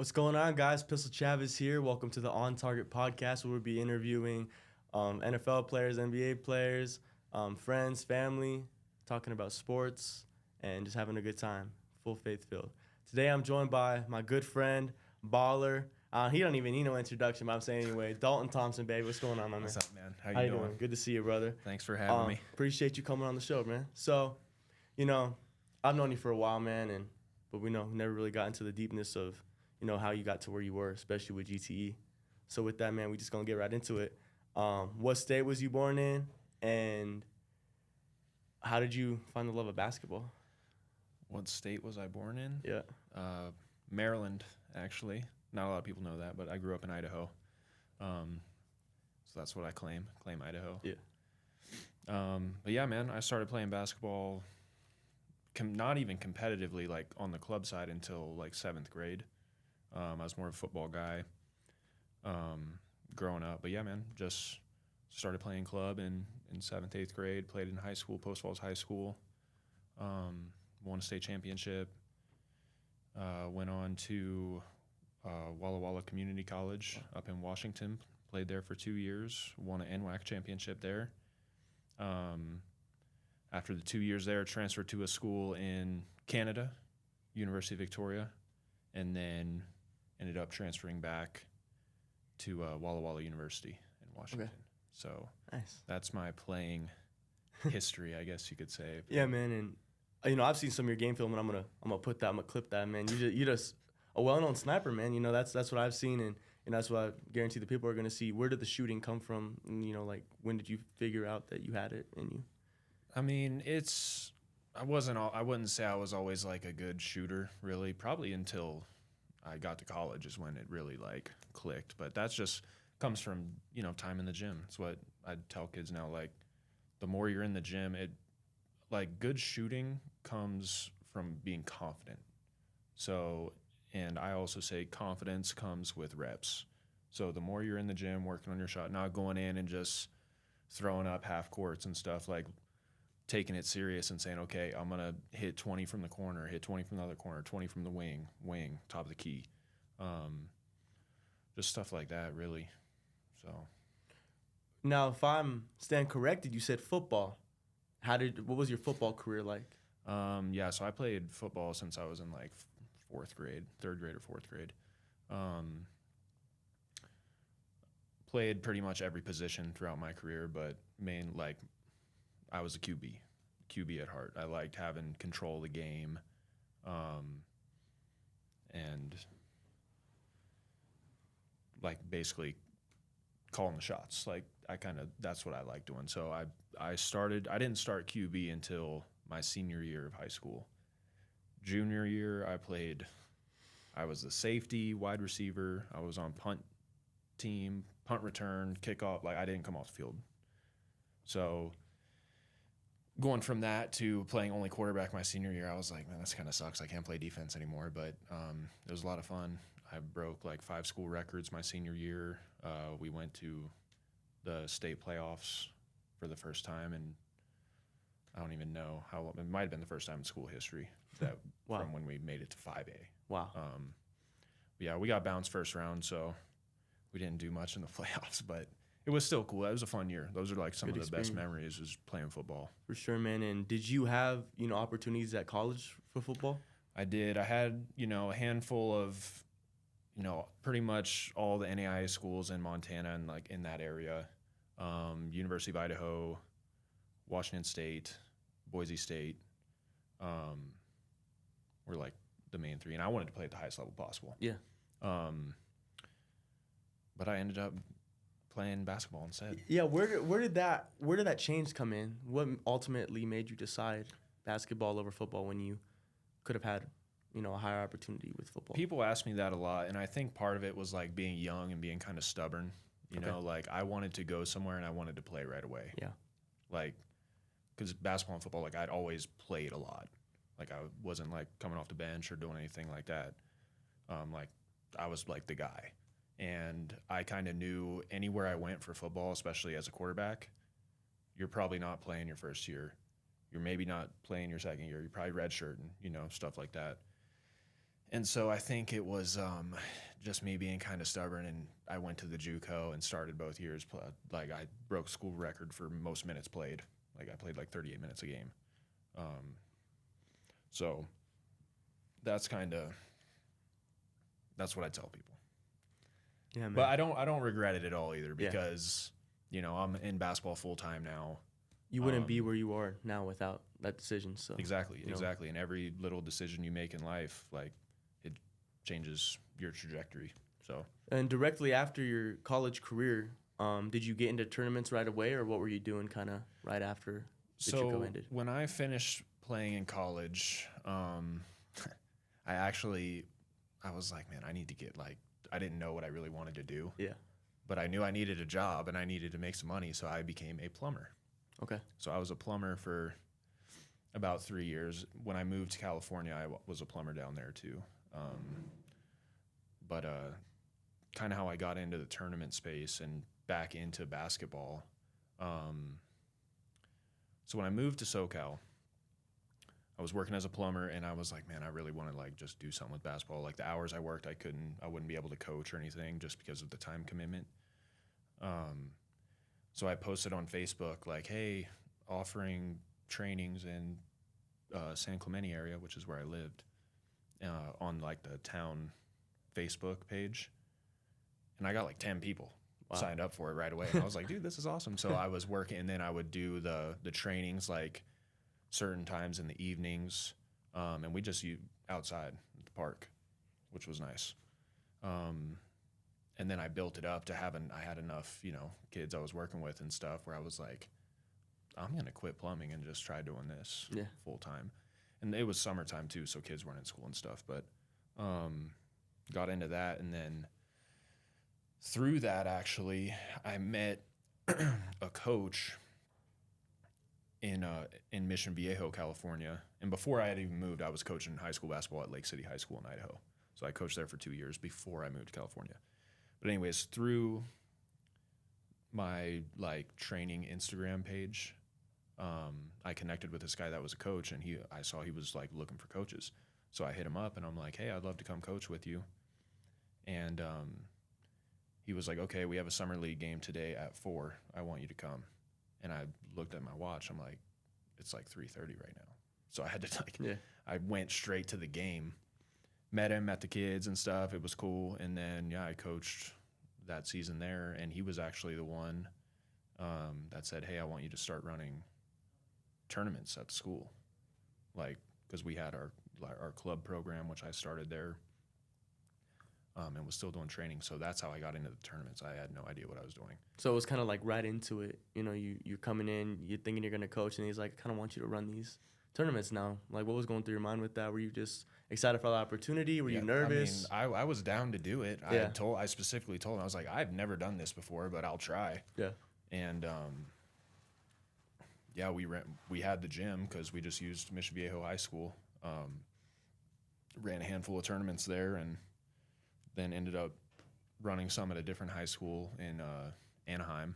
What's going on, guys? Pistol Chavez here. Welcome to the On Target podcast, where we'll be interviewing NFL players, NBA players, friends, family, talking about sports, and just having a good time. Full faith filled. Today, I'm joined by my good friend, baller. He don't even need no introduction, but I'm saying anyway. Dalton Thompson, baby. What's going on, my man? What's up, man? How How you you doing? doing? Good to see you, brother. Thanks for having me. Appreciate you coming on the show, man. So, I've known you for a while, man, but we never really got into the deepness of how you got to where you were, especially with GTE. So with that, man, we just gonna get right into it. What state was you born in, and how did you find the love of basketball? What state was I born in? Yeah. Maryland, actually. Not a lot of people know that, but I grew up in Idaho. So that's what I claim Idaho. Yeah. But yeah, man, I started playing basketball, not even competitively, like on the club side, until like 7th grade. I was more of a football guy growing up. But yeah, man, just started playing club in 7th, 8th grade, played in high school, Post Falls High School, won a state championship, went on to Walla Walla Community College up in Washington, played there for 2 years, won an NWAC championship there. After the 2 years there, transferred to a school in Canada, University of Victoria, and then ended up transferring back to Walla Walla University in Washington. Okay. So Nice. that's my playing history, I guess you could say. Yeah, man, and I've seen some of your game film, and I'm gonna clip that, man. You just a well-known sniper, man. That's what I've seen, and that's what I guarantee the people are gonna see. Where did the shooting come from? And, like, when did you figure out that you had it in you? I mean, I wouldn't say I was always like a good shooter, really. Probably until I got to college is when it really like clicked. But that's just comes from, time in the gym. It's what I tell kids now. Like, the more you're in the gym, good shooting comes from being confident. So, and I also say confidence comes with reps. So the more you're in the gym working on your shot, not going in and just throwing up half courts and stuff, like taking it serious and saying, okay, I'm going to hit 20 from the corner, hit 20 from the other corner, 20 from the wing, top of the key. Just stuff like that, really. So Now, if I'm stand corrected, you said football. What was your football career like? so I played football since I was in like 4th grade, 3rd grade or 4th grade. Played pretty much every position throughout my career, but I was a QB at heart. I liked having control of the game, and like basically calling the shots. Like that's what I like doing. So I didn't start QB until my senior year of high school. Junior year, I was the safety, wide receiver. I was on punt team, punt return, kickoff. Like, I didn't come off the field. So going from that to playing only quarterback my senior year, I was like, man, this kind of sucks. I can't play defense anymore. But it was a lot of fun. I broke like 5 school records my senior year. We went to the state playoffs for the first time, and I don't even know how long. It might have been the first time in school history Wow. from when we made it to 5A. Wow. Yeah, we got bounced first round, so we didn't do much in the playoffs, but it was still cool. It was a fun year. Those are like some Good of the best experience. memories was playing football. For sure, man. And did you have opportunities at college for football? I did. I had, a handful of, pretty much all the NAIA schools in Montana and like in that area. University of Idaho, Washington State, Boise State were like the main 3. And I wanted to play at the highest level possible. Yeah. But I ended up playing basketball instead. Yeah, where did that change come in? What ultimately made you decide basketball over football when you could have had, a higher opportunity with football? People ask me that a lot, and I think part of it was like being young and being kind of stubborn. Like I wanted to go somewhere and I wanted to play right away. Yeah. Like, because basketball and football, like I'd always played a lot. Like I wasn't like coming off the bench or doing anything like that. Like I was like the guy. And I kind of knew anywhere I went for football, especially as a quarterback, you're probably not playing your first year. You're maybe not playing your second year. You're probably redshirting, stuff like that. And so I think it was just me being kind of stubborn, and I went to the JUCO and started both years. Like I broke school record for most minutes played. Like I played like 38 minutes a game. So that's what I tell people. Yeah, man. But I don't regret it at all either, because I'm in basketball full time now. You wouldn't be where you are now without that decision. So exactly. And every little decision you make in life, like, it changes your trajectory. So. And directly after your college career, did you get into tournaments right away, or what were you doing kind of right after the JUCO ended? When I finished playing in college, I was like, man, I need to get, like, I didn't know what I really wanted to do. Yeah. But I knew I needed a job and I needed to make some money, so I became a plumber. Okay. So I was a plumber for about 3 years. When I moved to California, I was a plumber down there too. But kind of how I got into the tournament space and back into basketball. So when I moved to SoCal, I was working as a plumber, and I was like, man, I really want to, like, just do something with basketball. Like, the hours I worked, I wouldn't be able to coach or anything just because of the time commitment. So I posted on Facebook, like, hey, offering trainings in San Clemente area, which is where I lived, on, like, the town Facebook page. And I got like 10 people signed up for it right away. And I was like, dude, this is awesome. So I was working, and then I would do the trainings, like, certain times in the evenings, and we just outside at the park, which was nice. And then I built it up to I had enough, kids I was working with and stuff, where I was like, I'm going to quit plumbing and just try doing this full time. And it was summertime too, so kids weren't in school and stuff, but got into that. And then through that, actually, I met a coach in Mission Viejo, California. And before I had even moved, I was coaching high school basketball at Lake City High School in Idaho. So I coached there for 2 years before I moved to California. But anyways, through my, like, training Instagram page, I connected with this guy that was a coach, and I saw he was, like, looking for coaches. So I hit him up, and I'm like, hey, I'd love to come coach with you. And he was like, okay, we have a summer league game today at 4. I want you to come. And I looked at my watch. I'm like, it's like 3:30 right now. So I had to, I went straight to the game, met him, met the kids and stuff. It was cool. And then, I coached that season there. And he was actually the one that said, hey, I want you to start running tournaments at the school. Like, because we had our club program, which I started there, and was still doing training. So that's how I got into the tournaments. I had no idea what I was doing. So it was kind of like right into it. You're coming in, you're thinking you're going to coach, and he's like, I kind of want you to run these tournaments now. Like, what was going through your mind with that? Were you just excited for the opportunity? Were you nervous? I mean, I was down to do it. I specifically told him, I was like, I've never done this before, but I'll try. Yeah. And we had the gym because we just used Mission Viejo High School. Ran a handful of tournaments there, and then ended up running some at a different high school in Anaheim.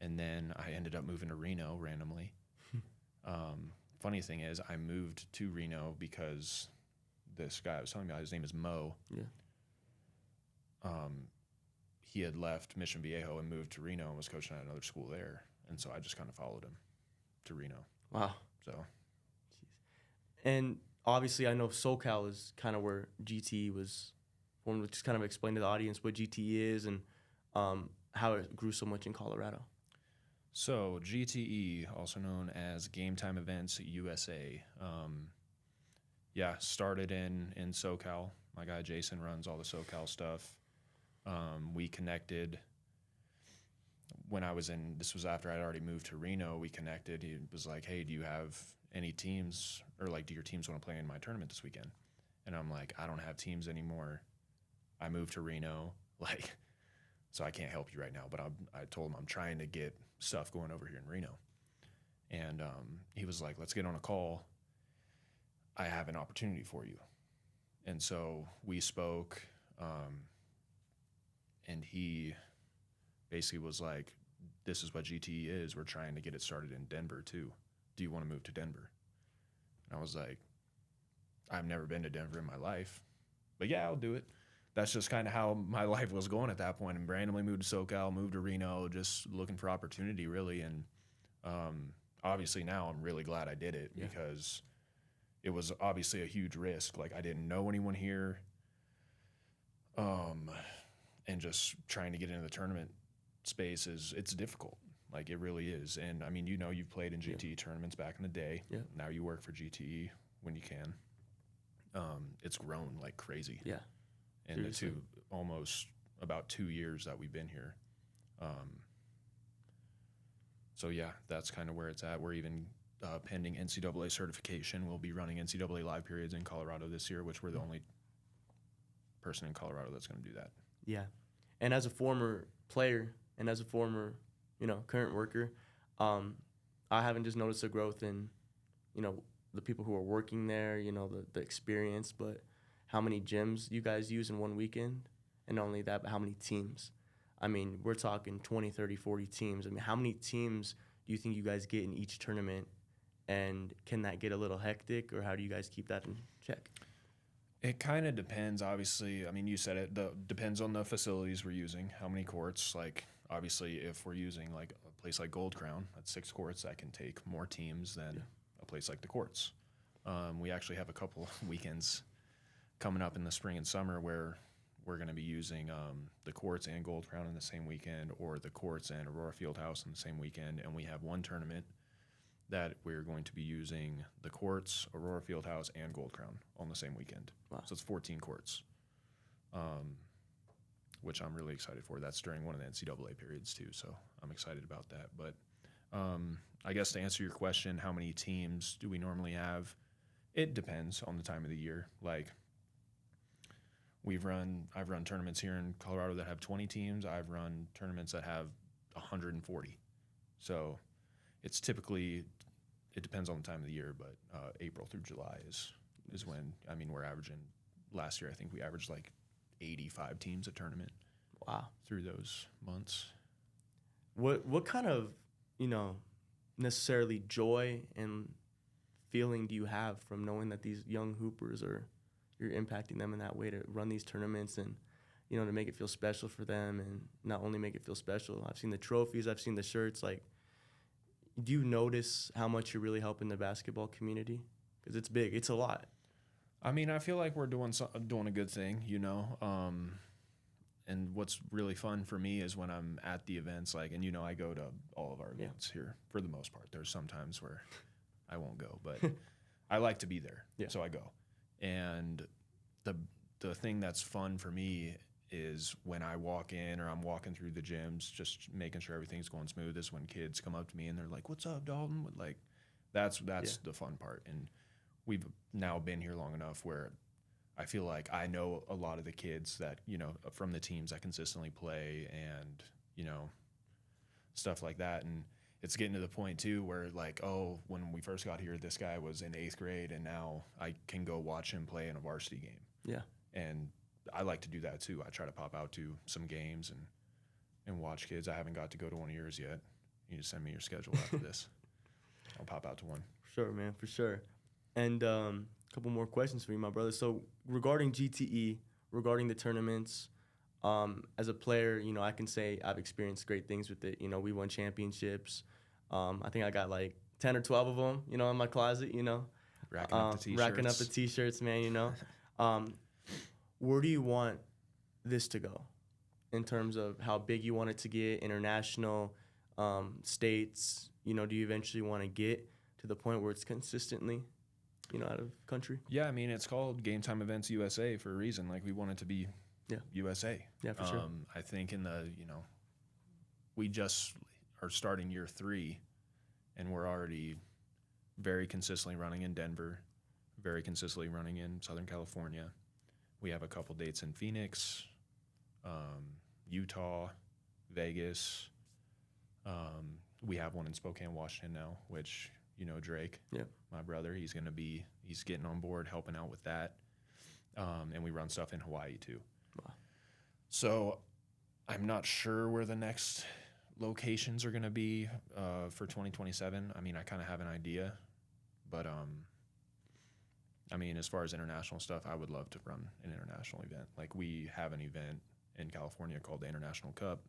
And then I ended up moving to Reno randomly. Funny thing is, I moved to Reno because this guy I was telling you about, his name is Mo. Yeah. He had left Mission Viejo and moved to Reno and was coaching at another school there. And so I just kind of followed him to Reno. Wow. So. Jeez. And obviously, I know SoCal is kind of where GTE was formed. Just kind of explain to the audience what GTE is and how it grew so much in Colorado. So GTE, also known as Game Time Events USA, started in SoCal. My guy Jason runs all the SoCal stuff. We connected when this was after I'd already moved to Reno. We connected. He was like, hey, do you have any teams, or like, do your teams want to play in my tournament this weekend? And I'm like, I don't have teams anymore. I moved to Reno, like, so I can't help you right now. But I told him I'm trying to get stuff going over here in Reno. And he was like, let's get on a call. I have an opportunity for you. And so we spoke, and he basically was like, this is what GTE is. We're trying to get it started in Denver too. Do you want to move to Denver? And I was like, I've never been to Denver in my life, but yeah, I'll do it. That's just kind of how my life was going at that point. And randomly moved to SoCal, moved to Reno, just looking for opportunity, really. And obviously now I'm really glad I did it because it was obviously a huge risk. Like, I didn't know anyone here, and just trying to get into the tournament space it's difficult. Like, it really is. And I mean, you've played in GTE tournaments back in the day. Yeah. Now you work for GTE when you can. It's grown like crazy. Yeah. In the almost about 2 years that we've been here. So yeah, that's kind of where it's at. We're even pending NCAA certification. We'll be running NCAA live periods in Colorado this year, which we're the only person in Colorado that's going to do that. Yeah. And as a former player and as a former, current worker, I haven't just noticed a growth in, the people who are working there, the experience, but how many gyms you guys use in one weekend, and not only that, but how many teams. I mean, we're talking 20, 30, 40 teams. I mean, how many teams do you think you guys get in each tournament, and can that get a little hectic, or how do you guys keep that in check? It kind of depends, obviously. I mean, you said it, depends on the facilities we're using, how many courts. Like, obviously, if we're using, like, a place like Gold Crown, that's 6 courts, that can take more teams than a place like the courts. We actually have a couple weekends coming up in the spring and summer where we're going to be using the courts and Gold Crown in the same weekend, or the courts and Aurora Fieldhouse in the same weekend. And we have one tournament that we're going to be using the courts, Aurora Fieldhouse, and Gold Crown on the same weekend. Wow. So it's 14 courts, which I'm really excited for. That's during one of the NCAA periods too, so I'm excited about that. But I guess to answer your question, how many teams do we normally have? It depends on the time of the year. Like, I've run tournaments here in Colorado that have 20 teams. I've run tournaments that have 140. So it's typically, it depends on the time of the year, but April through July is when, I mean, we're averaging, last year I think we averaged like 85 teams a tournament. Wow. Through those months. What kind of, necessarily joy and feeling do you have from knowing that these young hoopers you're impacting them in that way to run these tournaments and, to make it feel special for them, and not only make it feel special. I've seen the trophies, I've seen the shirts. Like, do you notice how much you're really helping the basketball community? Because it's big, it's a lot. I mean, I feel like we're doing a good thing, And what's really fun for me is when I'm at the events, like, and I go to all of our events here for the most part. There's some times where I won't go, but I like to be there, so I go. And the thing that's fun for me is when I walk in or I'm walking through the gyms, just making sure everything's going smooth, is when kids come up to me and they're like, "What's up, Dalton?" Like, that's the fun part. And we've now been here long enough where I feel like I know a lot of the kids that, from the teams that consistently play and, stuff like that. And it's getting to the point too where, like, oh, when we first got here, this guy was in 8th grade and now I can go watch him play in a varsity game. Yeah. And I like to do that too. I try to pop out to some games and watch kids. I haven't got to go to one of yours yet. You just send me your schedule after this. I'll pop out to one. Sure, man, for sure. And a couple more questions for you, my brother. So regarding GTE, regarding the tournaments, as a player, I can say I've experienced great things with it. We won championships. I think I got like 10 or 12 of them, in my closet, Racking up the T-shirts. Racking up the T-shirts, man, Where do you want this to go in terms of how big you want it to get, international, states? Do you eventually want to get to the point where it's consistently, out of country? Yeah, I mean, it's called Game Time Events USA for a reason. Like, we want it to be USA. Yeah, for sure. I think we just are starting year 3, and we're already very consistently running in Denver, very consistently running in Southern California. We have a couple dates in Phoenix, Utah, Vegas. We have one in Spokane, Washington now, which, Drake, my brother, he's getting on board, helping out with that. And we run stuff in Hawaii too. Wow. So I'm not sure where the next locations are going to be for 2027. I mean, I kind of have an idea, but I mean, as far as international stuff, I would love to run an international event. Like, we have an event in California called the International Cup,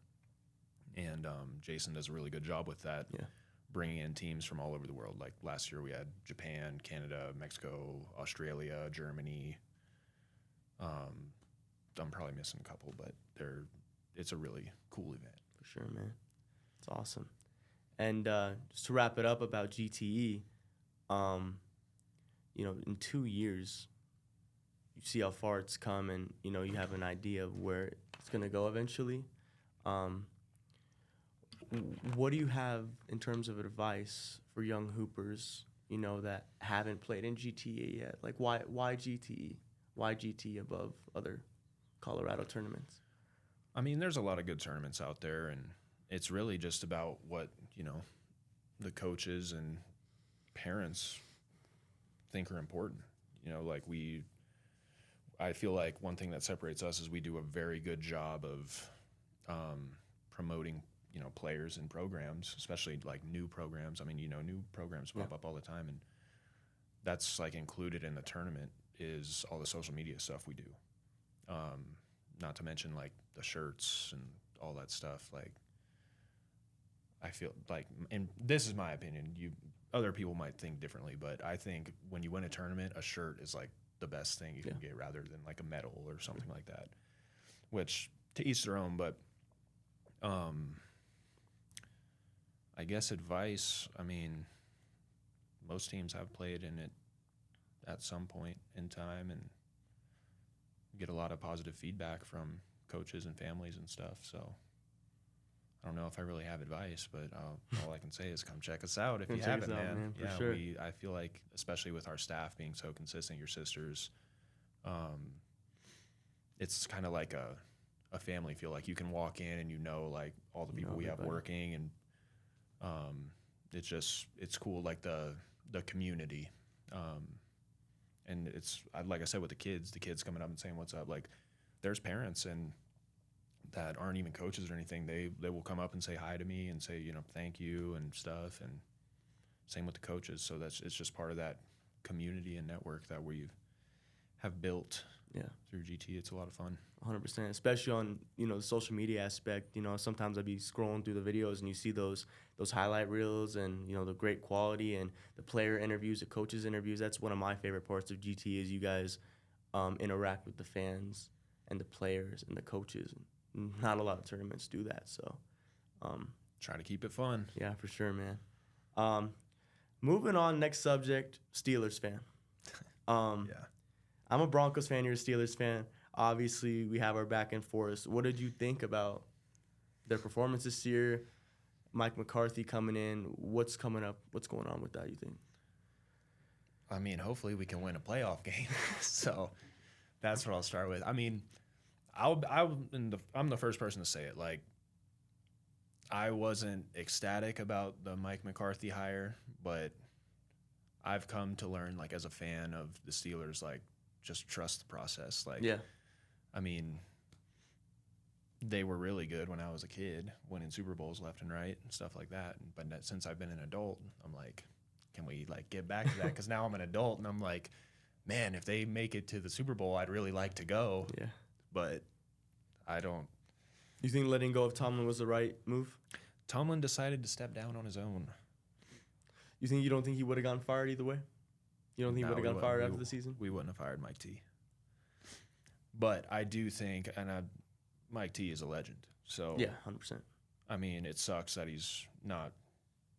and Jason does a really good job with that, bringing in teams from all over the world. Like, last year we had Japan, Canada, Mexico, Australia, Germany. I'm probably missing a couple, but it's a really cool event. For sure, man. It's awesome. And just to wrap it up about GTE, in 2 years, you see how far it's come, and you have an idea of where it's gonna go eventually. What do you have in terms of advice for young hoopers, that haven't played in GTE yet? Like, why GTE? Why GTE above other Colorado tournaments? I mean, there's a lot of good tournaments out there, and it's really just about what, the coaches and parents think are important. I feel like one thing that separates us is we do a very good job of promoting, players and programs, especially like new programs. I mean, new programs pop up all the time, and that's like included in the tournament is all the social media stuff we do. Not to mention like the shirts and all that stuff. Like, I feel like, and this is my opinion, other people might think differently, but I think when you win a tournament, a shirt is like the best thing you can get rather than like a medal or something like that, which to each their own. But I guess advice, I mean, most teams have played in it at some point in time and get a lot of positive feedback from coaches and families and stuff. So I don't know if I really have advice, but all I can say is come check us out if you haven't, man. For sure. I feel like, especially with our staff being so consistent, your sisters, it's kind of like a family feel. Like, you can walk in and like all the people we have working, and it's cool, like the community. And it's, like I said, with the kids coming up and saying what's up. Like, there's parents and that aren't even coaches or anything. They will come up and say hi to me and say, thank you and stuff. And same with the coaches. So it's just part of that community and network that we have built through GT. It's a lot of fun. 100%, especially on, the social media aspect. Sometimes I'd be scrolling through the videos and you see those highlight reels and, the great quality and the player interviews, the coaches interviews. That's one of my favorite parts of GT is you guys interact with the fans and the players and the coaches. Not a lot of tournaments do that, so try to keep it fun. Yeah, for sure, man. Moving on, next subject, Steelers fan. I'm a Broncos fan, you're a Steelers fan. Obviously, we have our back and forth. What did you think about their performance this year? Mike McCarthy coming in. What's coming up? What's going on with that, you think? I mean, hopefully we can win a playoff game. So that's what I'll start with. I mean, I'm the first person to say it. Like, I wasn't ecstatic about the Mike McCarthy hire, but I've come to learn, like, as a fan of the Steelers, like, just trust the process. Like, I mean, they were really good when I was a kid, winning Super Bowls left and right and stuff like that. But since I've been an adult, I'm like, can we, like, get back to that? Because now I'm an adult, and I'm like, man, if they make it to the Super Bowl, I'd really like to go. Yeah. But I don't. You think letting go of Tomlin was the right move? Tomlin decided to step down on his own. You don't think he would have gotten fired either way? You don't think he would have gotten fired after the season? We wouldn't have fired Mike T. But I do think, Mike T is a legend. So yeah, 100%. I mean, it sucks that he's not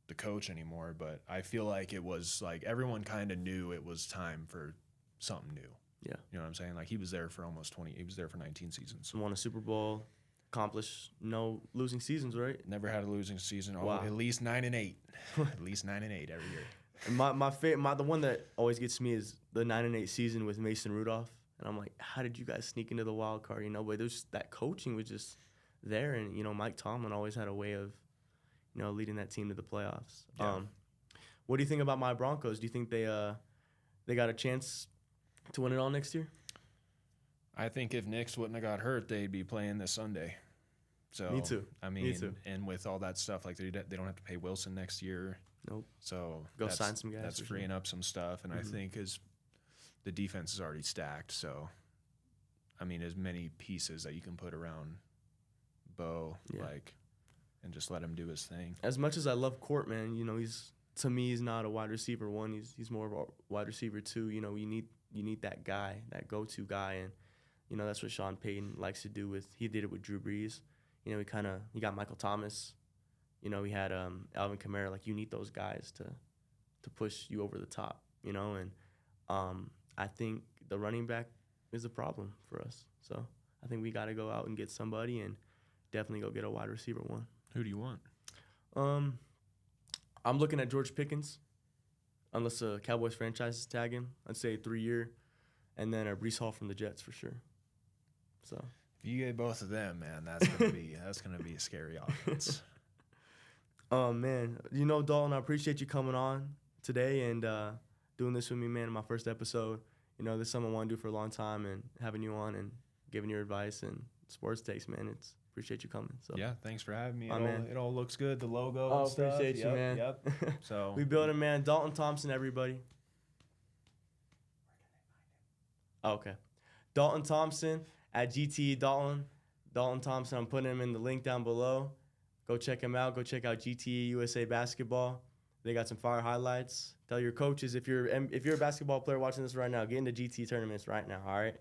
the coach anymore, but I feel like it was like everyone kind of knew it was time for something new. Yeah. You know what I'm saying? Like, he was there for almost 20. He was there for 19 seasons. Won a Super Bowl, accomplished no losing seasons, right? Never had a losing season. Wow. At least 9-8. At least 9-8 every year. And the one that always gets me is the 9-8 season with Mason Rudolph. And I'm like, how did you guys sneak into the wild card? But there's that coaching was just there, and Mike Tomlin always had a way of, leading that team to the playoffs. Yeah. What do you think about my Broncos? Do you think they got a chance to win it all next year? I think if Knicks wouldn't have got hurt, they'd be playing this Sunday. So Me too. I mean, Me too. And with all that stuff, like they don't have to pay Wilson next year. Nope. So Go sign some guys. That's freeing up some stuff, and I think as the defense is already stacked. So, I mean, as many pieces that you can put around Bo, and just let him do his thing. As much as I love Court, man, to me, he's not a wide receiver one. He's more of a wide receiver two. You need that guy, that go-to guy, and that's what Sean Payton likes to do. He did it with Drew Brees. He got Michael Thomas. He had Alvin Kamara. Like, you need those guys to push you over the top. And I think the running back is a problem for us. So I think we got to go out and get somebody and definitely go get a wide receiver one. Who do you want? I'm looking at George Pickens, unless a Cowboys franchise tag him. I'd say 3-year, and then a Breece Hall from the Jets for sure. So if you get both of them, man, that's gonna be a scary offense. Oh man, Dalton, I appreciate you coming on today and doing this with me, man. In my first episode, this is something I want to do for a long time, and having you on and giving your advice and sports takes, man. Appreciate you coming. So yeah, thanks for having me. Man. It all looks good. The logo. Oh, and stuff. appreciate you, man. Yep. So we built it, man. Dalton Thompson, everybody. Oh, okay. Dalton Thompson at GTE Dalton. Dalton Thompson. I'm putting him in the link down below. Go check him out. Go check out GTE USA Basketball. They got some fire highlights. Tell your coaches if you're a basketball player watching this right now, get into GTE tournaments right now. All right.